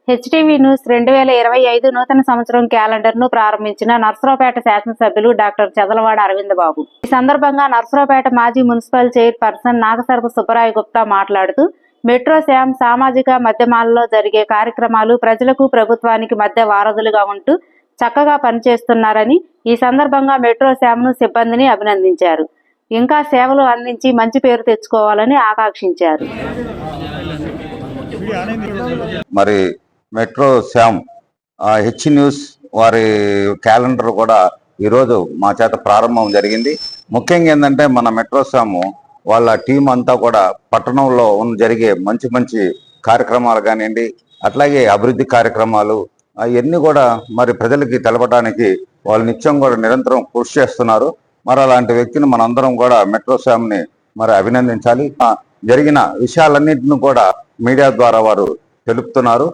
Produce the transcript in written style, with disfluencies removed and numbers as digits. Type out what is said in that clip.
HTV news 2025 నూతన సంవత్సరం క్యాలెండర్ను ప్రారంభించిన నర్సరావుపేట శాసనసభ్యులు డాక్టర్ చదలవాడ అరవింద్ బాబు. ఈ సందర్భంగా నర్సరావుపేట మాజీ మున్సిపల్ చైర్పర్సన్ నాగసరపు సుబ్బరాయ గుప్తా మాట్లాడుతూ మెట్రో శామ్ సామాజిక మాధ్యమాలలో జరిగే కార్యక్రమాలు ప్రజలకు ప్రభుత్వానికి మధ్య వారధులుగా ఉంటూ చక్కగా పనిచేస్తున్నారని, ఈ సందర్భంగా మెట్రో శామ్ను సిబ్బందిని అభినందించారు. ఇంకా సేవలు అందించి మంచి పేరు తెచ్చుకోవాలని ఆకాంక్షించారు. మరి మెట్రో శామ్ హెచ్ న్యూస్ వారి క్యాలెండర్ కూడా ఈరోజు మా చేత ప్రారంభం జరిగింది. ముఖ్యంగా ఏంటంటే మన మెట్రో శామ్ వాళ్ళ టీం అంతా కూడా పట్టణంలో జరిగే మంచి మంచి కార్యక్రమాలు కానివ్వండి, అట్లాగే అభివృద్ధి కార్యక్రమాలు అవన్నీ కూడా మరి ప్రజలకి తెలపడానికి వాళ్ళు నిత్యం కూడా నిరంతరం కృషి చేస్తున్నారు. మరి అలాంటి వ్యక్తిని మనందరం కూడా మెట్రో శామ్ని మరి అభినందించాలి. జరిగిన విషయాలన్నింటినీ కూడా మీడియా ద్వారా వారు తెలుపుతున్నారు.